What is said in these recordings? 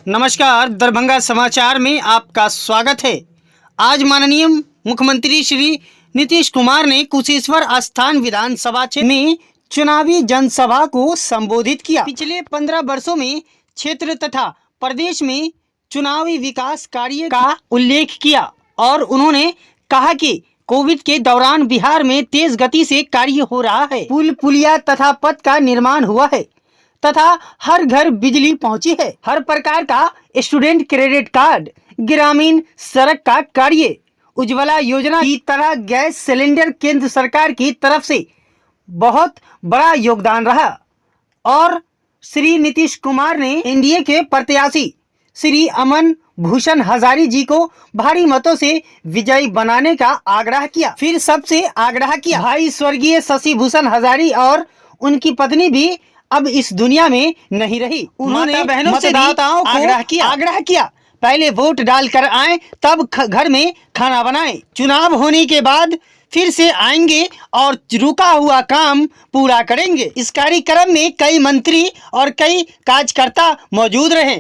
नमस्कार, दरभंगा समाचार में आपका स्वागत है। आज माननीय मुख्यमंत्री श्री नीतीश कुमार ने कुशेश्वर स्थान विधानसभा क्षेत्र में चुनावी जनसभा को संबोधित किया। पिछले 15 वर्षों में क्षेत्र तथा प्रदेश में चुनावी विकास कार्य का उल्लेख किया और उन्होंने कहा कि कोविड के दौरान बिहार में तेज गति से कार्य हो रहा है। पुल पुलिया तथा पथ का निर्माण हुआ है तथा हर घर बिजली पहुंची है। हर प्रकार का स्टूडेंट क्रेडिट कार्ड, ग्रामीण सड़क का कार्य, उज्ज्वला योजना की तरह गैस सिलेंडर केंद्र सरकार की तरफ से बहुत बड़ा योगदान रहा और श्री नीतीश कुमार ने एनडीए के प्रत्याशी श्री अमन भूषण हजारी जी को भारी मतों से विजयी बनाने का आग्रह किया। फिर सबसे आग्रह किया भाई स्वर्गीय शशि भूषण हजारी और उनकी पत्नी भी अब इस दुनिया में नहीं रही। उन्होंने बहनों से मतदाताओं को आग्रह किया पहले वोट डालकर आए तब घर में खाना बनाएं। चुनाव होने के बाद फिर से आएंगे और रुका हुआ काम पूरा करेंगे। इस कार्यक्रम में कई मंत्री और कई कार्यकर्ता मौजूद रहे।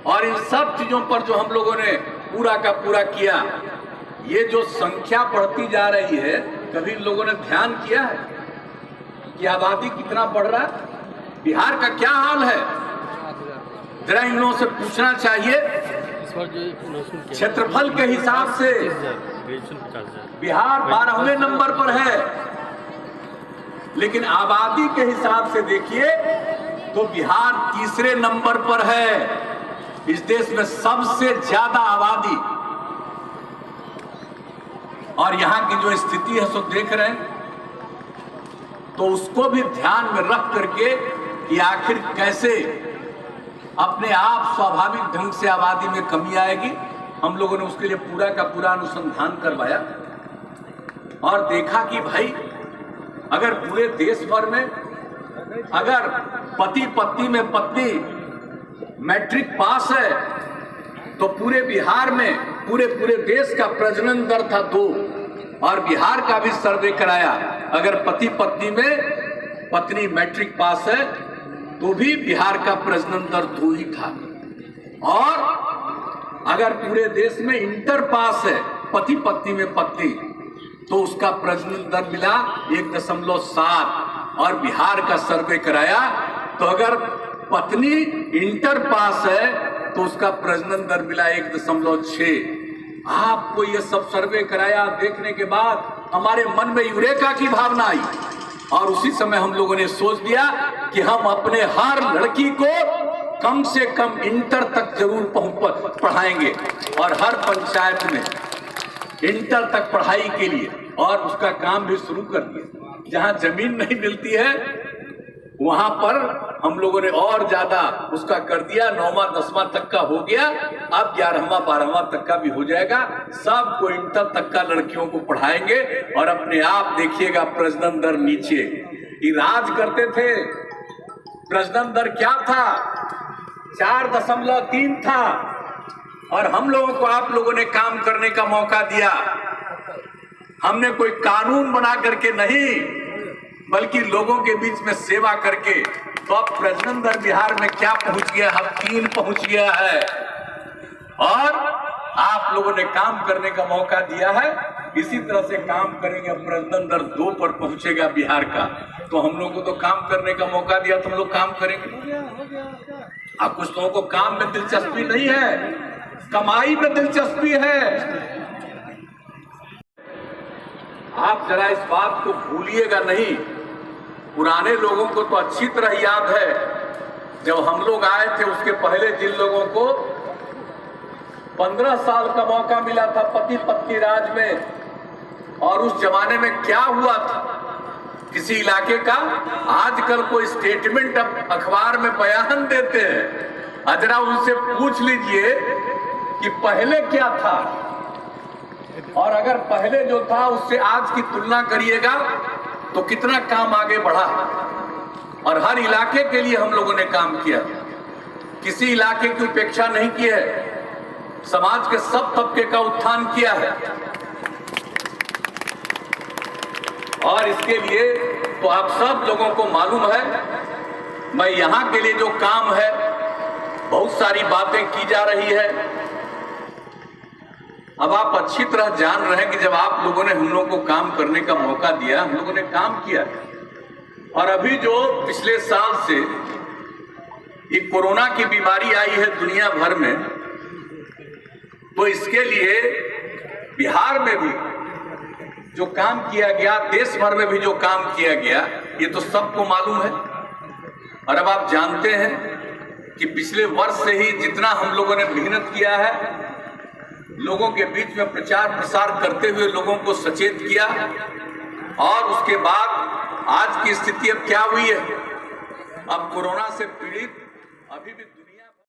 और इन सब चीजों पर जो हम लोगों ने पूरा का पूरा किया, ये जो संख्या बढ़ती जा रही है, कभी लोगों ने ध्यान किया है कि आबादी कितना बढ़ रहा है? बिहार का क्या हाल है? जरा इन लोगों से पूछना चाहिए। क्षेत्रफल के हिसाब से बिहार 12वें नंबर पर है, लेकिन आबादी के हिसाब से देखिए तो बिहार तीसरे नंबर पर है। इस देश में सबसे ज्यादा आबादी, और यहां की जो स्थिति है सो देख रहे हैं, तो उसको भी ध्यान में रख करके कि आखिर कैसे अपने आप स्वाभाविक ढंग से आबादी में कमी आएगी, हम लोगों ने उसके लिए पूरा का पूरा अनुसंधान करवाया और देखा कि भाई अगर पूरे देश भर में अगर पति पत्नी में पत्नी मैट्रिक पास है तो पूरे बिहार में पूरे देश का प्रजनन दर था 2, और बिहार का भी सर्वे कराया। अगर पति पत्नी में पत्नी मैट्रिक पास है तो भी बिहार का प्रजनन दर 2 ही था, और अगर पूरे देश में इंटर पास है पति पत्नी में पत्नी तो उसका प्रजनन दर मिला 1.7, और बिहार का सर्वे कराया तो अगर पत्नी इंटर पास है तो उसका प्रजनन दर मिला 1.6। आपको ये सब सर्वे कराया देखने के बाद हमारे मन में यूरेका की भावना आई, और उसी समय हम लोगों ने सोच लिया कि हम अपने हर लड़की को कम से कम इंटर तक जरूर पढ़ाएंगे, और हर पंचायत में इंटर तक पढ़ाई के लिए, और उसका काम भी शुरू कर दिया। जहां जमीन नहीं मिलती है वहां पर हम लोगों ने और ज्यादा उसका कर दिया। 9वां 10वां तक का हो गया, अब 11वां 12वां तक का भी हो जाएगा। सबको इंटर तक का लड़कियों को पढ़ाएंगे और अपने आप देखिएगा प्रजनन दर नीचे। राज करते थे, प्रजनन दर क्या था? 4.3 था, और हम लोगों को आप लोगों ने काम करने का मौका दिया। हमने कोई कानून बना करके नहीं, बल्कि लोगों के बीच में सेवा करके। तो अब प्रजनन दर बिहार में क्या पहुंच गया? अब 3 पहुंच गया है, और आप लोगों ने काम करने का मौका दिया है। इसी तरह से काम करेंगे, प्रजनन दर 2 पर पहुंचेगा बिहार का। तो हम लोगों को तो काम करने का मौका दिया, तुम लोग काम करेंगे। अब कुछ लोगों को काम में दिलचस्पी नहीं है, कमाई में दिलचस्पी है। आप जरा इस बात को भूलिएगा नहीं। पुराने लोगों को तो अच्छी तरह याद है, जब हम लोग आए थे उसके पहले जिन लोगों को 15 साल का मौका मिला था पति पत्नी राज में, और उस जमाने में क्या हुआ था किसी इलाके का, आजकल कोई स्टेटमेंट अखबार में बयान देते हैं। जरा उनसे पूछ लीजिए कि पहले क्या था, और अगर पहले जो था उससे आज की तुलना करिएगा तो कितना काम आगे बढ़ा और हर इलाके के लिए हम लोगों ने काम किया, किसी इलाके की उपेक्षा नहीं की है, समाज के सब तबके का उत्थान किया है। और इसके लिए तो आप सब लोगों को मालूम है, मैं यहां के लिए जो काम है, बहुत सारी बातें की जा रही है। अब आप अच्छी तरह जान रहे हैं कि जब आप लोगों ने हम लोगों को काम करने का मौका दिया, हम लोगों ने काम किया। और अभी जो पिछले साल से ये कोरोना की बीमारी आई है दुनिया भर में, तो इसके लिए बिहार में भी जो काम किया गया, देश भर में भी जो काम किया गया, ये तो सबको मालूम है। और अब आप जानते हैं कि पिछले वर्ष से ही जितना हम लोगों ने मेहनत किया है, लोगों के बीच में प्रचार प्रसार करते हुए लोगों को सचेत किया, और उसके बाद आज की स्थिति अब क्या हुई है, अब कोरोना से पीड़ित अभी भी